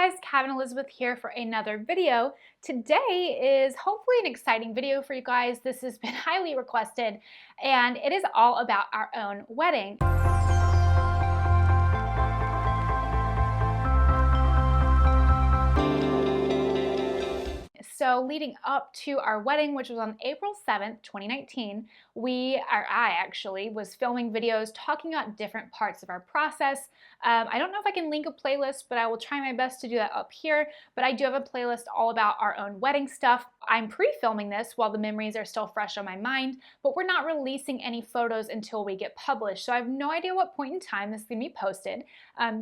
guys, Kevin Elizabeth here for another video. Today is hopefully an exciting video for you guys. This has been highly requested and it is all about our own wedding. So leading up to our wedding, which was on April 7th, 2019, I actually was filming videos talking about different parts of our process. I don't know if I can link a playlist, but I will try my best to do that up here. But I do have a playlist all about our own wedding stuff. I'm pre-filming this while the memories are still fresh on my mind, but we're not releasing any photos until we get published. So I have no idea what point in time this is going to be posted.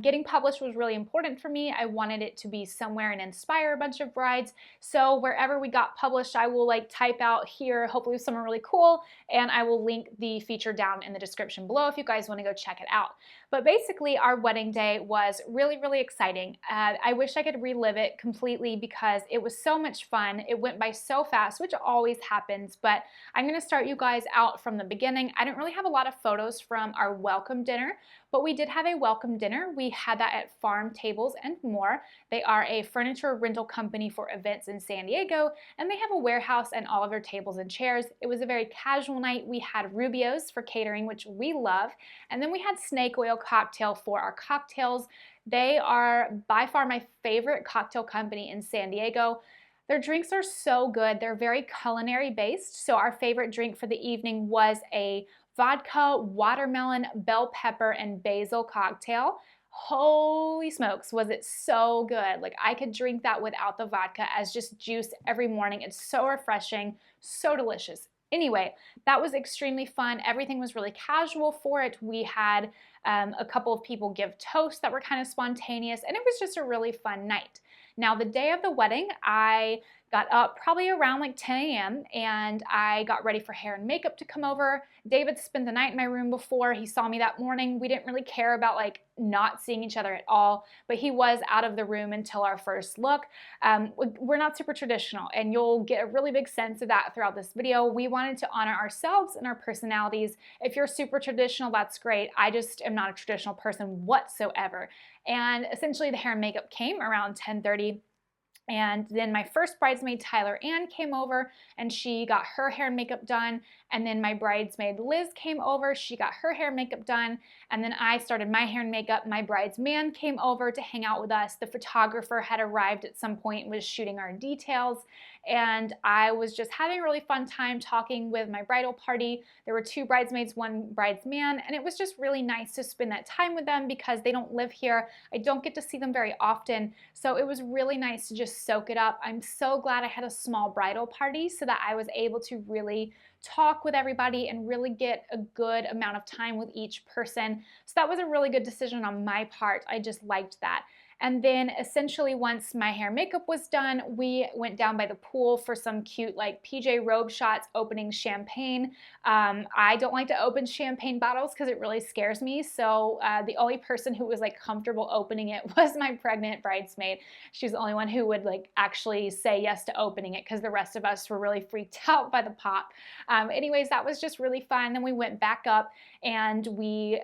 Getting published was really important for me. I wanted it to be somewhere and inspire a bunch of brides. So wherever we got published, I will type out here, hopefully somewhere really cool, and I will link the feature down in the description below if you guys want to go check it out. But basically our wedding day was really, really exciting. I wish I could relive it completely because it was so much fun. It went by so fast, which always happens, but I'm going to start you guys out from the beginning. I didn't really have a lot of photos from our welcome dinner, but we did have a welcome dinner. We had that at Farm Tables and More. They are a furniture rental company for events in San Diego, and they have a warehouse and all of their tables and chairs. It was a very casual night. We had Rubio's for catering, which we love, and then we had Snake Oil Cocktail for our cocktails. They are by far my favorite cocktail company in San Diego. Their drinks are so good. They're very culinary based. So our favorite drink for the evening was a vodka, watermelon, bell pepper, and basil cocktail. Holy smokes, was it so good. Like, I could drink that without the vodka as just juice every morning. It's so refreshing, so delicious. Anyway, that was extremely fun. Everything was really casual for it. We had a couple of people give toasts that were kind of spontaneous, and it was just a really fun night. Now, the day of the wedding, I got up probably around 10 a.m. and I got ready for hair and makeup to come over. David spent the night in my room before. He saw me that morning. We didn't really care about not seeing each other at all, but he was out of the room until our first look. We're not super traditional, and you'll get a really big sense of that throughout this video. We wanted to honor ourselves and our personalities. If you're super traditional, that's great. I just am not a traditional person whatsoever. And essentially the hair and makeup came around 10:30. And then my first bridesmaid, Tyler Ann, came over and she got her hair and makeup done. And then my bridesmaid, Liz, came over. She got her hair and makeup done. And then I started my hair and makeup. My bridesman came over to hang out with us. The photographer had arrived at some point and was shooting our details. And I was just having a really fun time talking with my bridal party. There were 2 bridesmaids, 1 bridesman, and it was just really nice to spend that time with them because they don't live here. I don't get to see them very often. So it was really nice to just soak it up. I'm so glad I had a small bridal party so that I was able to really talk with everybody and really get a good amount of time with each person. So that was a really good decision on my part. I just liked that. And then essentially once my hair and makeup was done, we went down by the pool for some cute PJ robe shots opening champagne. I don't like to open champagne bottles because it really scares me. So the only person who was comfortable opening it was my pregnant bridesmaid. She's the only one who would actually say yes to opening it because the rest of us were really freaked out by the pop. Anyways, that was just really fun. Then we went back up and we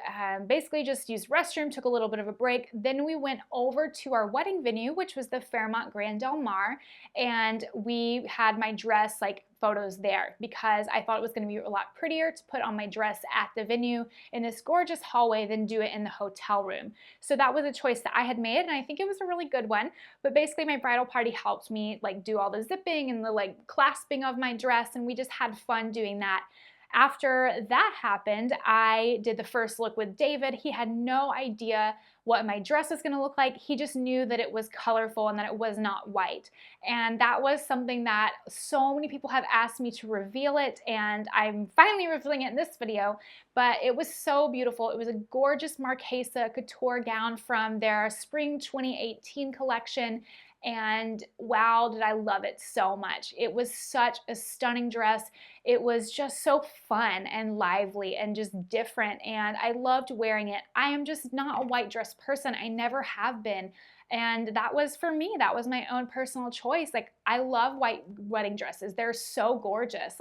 basically just used restroom, took a little bit of a break. Then we went over to our wedding venue, which was the Fairmont Grand Del Mar, and we had my dress photos there because I thought it was going to be a lot prettier to put on my dress at the venue in this gorgeous hallway than do it in the hotel room. So that was a choice that I had made, and I think it was a really good one. But basically my bridal party helped me do all the zipping and the clasping of my dress, and we just had fun doing that. After that happened, I did the first look with David. He had no idea what my dress was going to look like. He just knew that it was colorful and that it was not white. And that was something that so many people have asked me to reveal it, and I'm finally revealing it in this video. But it was so beautiful. It was a gorgeous Marquesa couture gown from their spring 2018 collection. And wow, did I love it so much. It was such a stunning dress. It was just so fun and lively and just different, and I loved wearing it. I am just not a white dress person. I never have been. And that was, for me, that was my own personal choice. I love white wedding dresses. They're so gorgeous.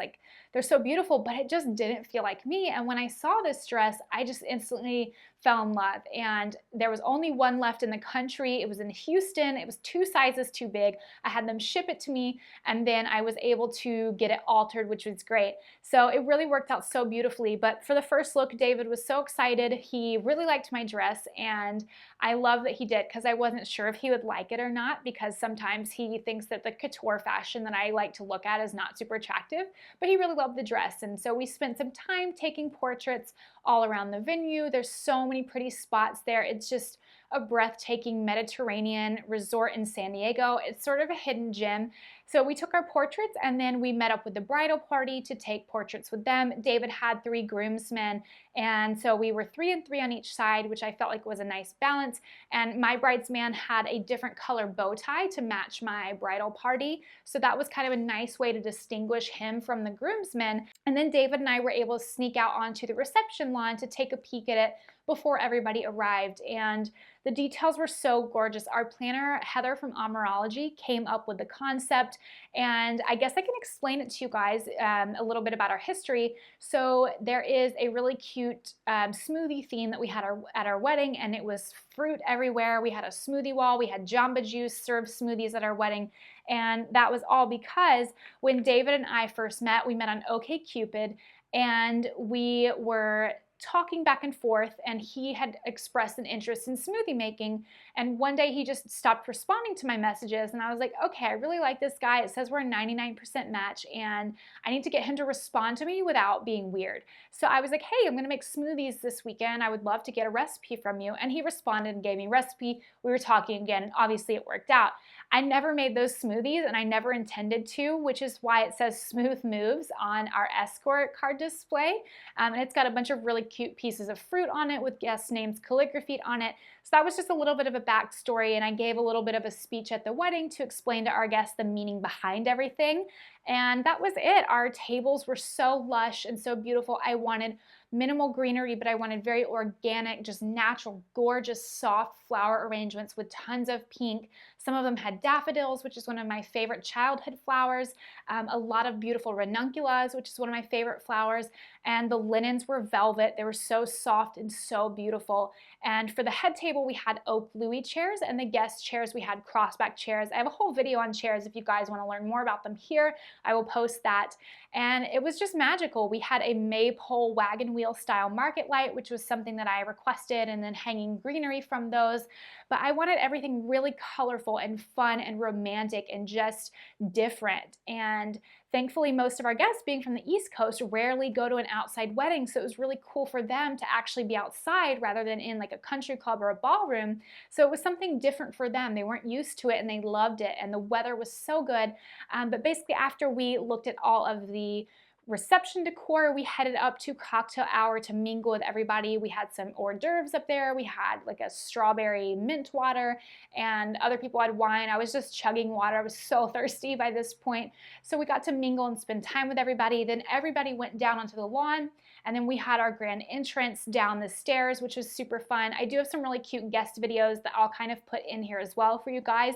They're so beautiful, but it just didn't feel like me. And when I saw this dress, I just instantly fell in love. And there was only one left in the country. It was in Houston. It was 2 sizes too big. I had them ship it to me, and then I was able to get it altered, which was great. So it really worked out so beautifully. But for the first look, David was so excited. He really liked my dress, and I love that he did, because I wasn't sure if he would like it or not, because sometimes he thinks that the couture fashion that I like to look at is not super attractive, but he really loved the dress. And so we spent some time taking portraits all around the venue. There's so many pretty spots there. It's just a breathtaking Mediterranean resort in San Diego. It's sort of a hidden gem. So we took our portraits, and then we met up with the bridal party to take portraits with them. David had 3 groomsmen, and so we were 3 and 3 on each side, which I felt like was a nice balance. And my bridesman had a different color bow tie to match my bridal party. So that was kind of a nice way to distinguish him from the groomsmen. And then David and I were able to sneak out onto the reception lawn to take a peek at it before everybody arrived. And the details were so gorgeous. Our planner, Heather from Amorology, came up with the concept, and I guess I can explain it to you guys a little bit about our history. So there is a really cute smoothie theme that we had at our wedding, and it was fruit everywhere. We had a smoothie wall. We had Jamba Juice served smoothies at our wedding, and that was all because when David and I first met, we met on OkCupid, and we were talking back and forth, and he had expressed an interest in smoothie making, and one day he just stopped responding to my messages, and I was like, okay, I really like this guy. It says we're a 99% match, and I need to get him to respond to me without being weird. So I was like, hey, I'm gonna make smoothies this weekend. I would love to get a recipe from you. And he responded and gave me a recipe. We were talking again, and obviously it worked out. I never made those smoothies, and I never intended to, which is why it says Smooth Moves on our escort card display. And it's got a bunch of really cute pieces of fruit on it with guest names calligraphied on it. So that was just a little bit of a backstory, and I gave a little bit of a speech at the wedding to explain to our guests the meaning behind everything. And that was it. Our tables were so lush and so beautiful. I wanted minimal greenery, but I wanted very organic, just natural, gorgeous, soft flower arrangements with tons of pink. Some of them had daffodils, which is one of my favorite childhood flowers, a lot of beautiful ranunculus, which is one of my favorite flowers, and the linens were velvet. They were so soft and so beautiful. And for the head table, we had oak Louis chairs, and the guest chairs, we had crossback chairs. I have a whole video on chairs if you guys want to learn more about them here. I will post that. And it was just magical. We had a maypole wagon wheel style market light, which was something that I requested, and then hanging greenery from those. But I wanted everything really colorful and fun and romantic and just different. And thankfully, most of our guests, being from the East Coast, rarely go to an outside wedding, so it was really cool for them to actually be outside rather than in like a country club or a ballroom. So it was something different for them. They weren't used to it, and they loved it, and the weather was so good. But basically, after we looked at all of the reception decor, we headed up to cocktail hour to mingle with everybody. We had some hors d'oeuvres up there. We had like a strawberry mint water, and other people had wine. I was just chugging water. I was so thirsty by this point. So we got to mingle and spend time with everybody. Then everybody went down onto the lawn, and then we had our grand entrance down the stairs, which was super fun. I do have some really cute guest videos that I'll kind of put in here as well for you guys.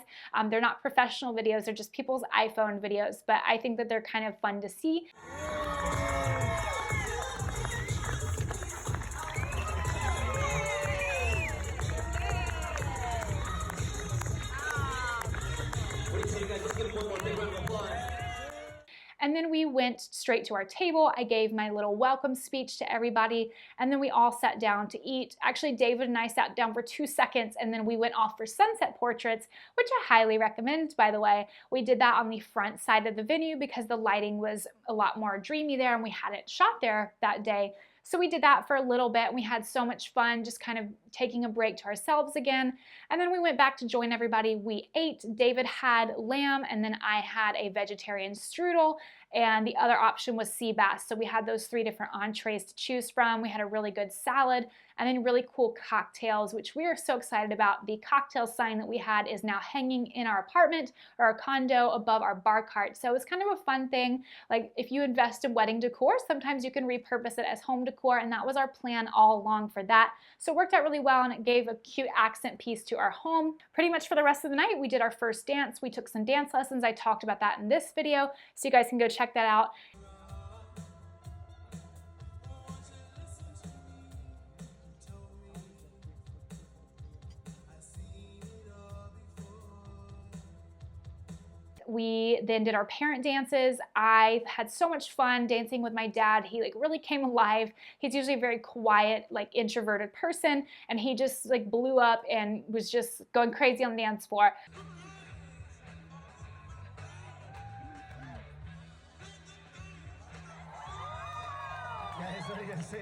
They're not professional videos. They're just people's iPhone videos, but I think that they're kind of fun to see. And then we went straight to our table. I gave my little welcome speech to everybody, and then we all sat down to eat. Actually, David and I sat down for 2 seconds, and then we went off for sunset portraits, which I highly recommend, by the way. We did that on the front side of the venue because the lighting was a lot more dreamy there, and we hadn't shot there that day. So we did that for a little bit, and we had so much fun just kind of taking a break to ourselves again. And then we went back to join everybody. We ate. David had lamb, and then I had a vegetarian strudel, and the other option was sea bass. So we had those 3 different entrees to choose from. We had a really good salad, and then really cool cocktails, which we are so excited about. The cocktail sign that we had is now hanging in our apartment or our condo above our bar cart. So it's kind of a fun thing. Like if you invest in wedding decor, sometimes you can repurpose it as home decor, and that was our plan all along for that. So it worked out really well, and it gave a cute accent piece to our home. Pretty much for the rest of the night, we did our first dance. We took some dance lessons. I talked about that in this video, so you guys can go check that out. we then did our parent dances. I had so much fun dancing with my dad. He like really came alive. He's usually a very quiet, like introverted person, and he just like blew up and was just going crazy on the dance floor.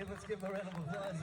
Let's give a round of applause.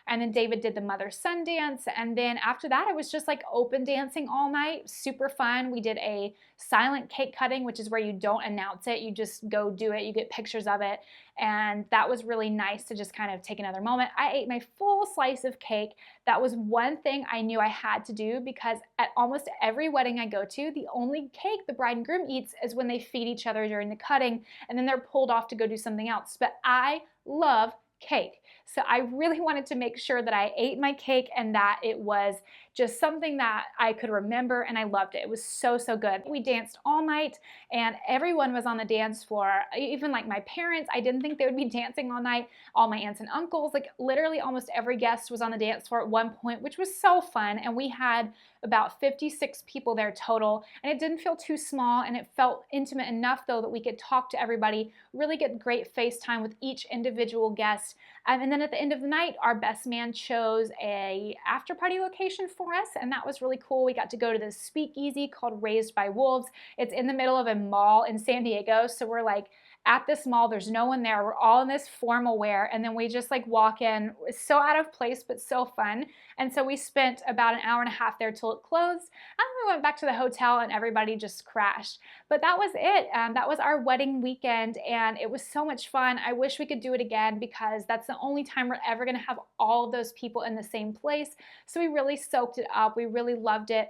And then David did the mother-son dance. And then after that, it was just like open dancing all night. Super fun. We did a silent cake cutting, which is where you don't announce it. You just go do it. You get pictures of it. And that was really nice to just kind of take another moment. I ate my full slice of cake. That was one thing I knew I had to do, because at almost every wedding I go to, the only cake the bride and groom eats is when they feed each other during the cutting, and then they're pulled off to go do something else. But I love cake. So I really wanted to make sure that I ate my cake and that it was just something that I could remember, and I loved it. It was so, so good. We danced all night and everyone was on the dance floor. Even like my parents, I didn't think they would be dancing all night. All my aunts and uncles, like literally almost every guest was on the dance floor at one point, which was so fun. And we had about 56 people there total, and it didn't feel too small, and it felt intimate enough though that we could talk to everybody, really get great FaceTime with each individual guest. And then at the end of the night, our best man chose a after party location for us, and that was really cool. We got to go to this speakeasy called Raised by Wolves. It's in the middle of a mall in San Diego, so we're like at this mall, there's no one there. We're all in this formal wear, and then we just like walk in. It's so out of place, but so fun. And so we spent about an hour and a half there till it closed. And then we went back to the hotel and everybody just crashed. But that was it. That was our wedding weekend, and it was so much fun. I wish we could do it again, because that's the only time we're ever gonna have all of those people in the same place. So we really soaked it up. We really loved it.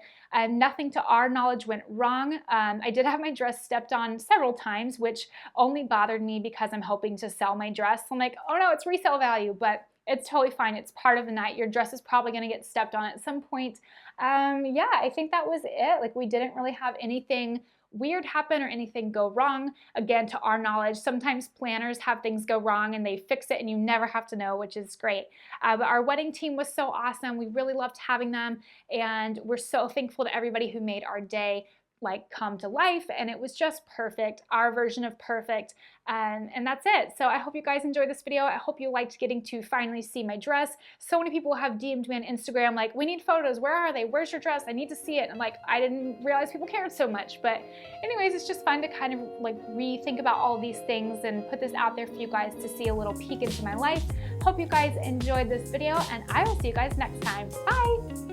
Nothing to our knowledge went wrong. I did have my dress stepped on several times, which only bothered me because I'm hoping to sell my dress. I'm like, oh no, it's resale value, but it's totally fine. It's part of the night. Your dress is probably going to get stepped on at some point. Yeah, I think that was it. Like, we didn't really have anything weird happen or anything go wrong. Again, to our knowledge, sometimes planners have things go wrong and they fix it and you never have to know, which is great. But our wedding team was so awesome. We really loved having them, and we're so thankful to everybody who made our day like come to life, and it was just perfect, our version of perfect. And that's it. So I hope you guys enjoyed this video. I hope you liked getting to finally see my dress. So many people have DM'd me on Instagram like, we need photos, where are they, where's your dress, I need to see it. And I'm like, I didn't realize people cared so much. But anyways, it's just fun to kind of like rethink about all these things and put this out there for you guys to see a little peek into my life. Hope you guys enjoyed this video, and I will see you guys next time. Bye!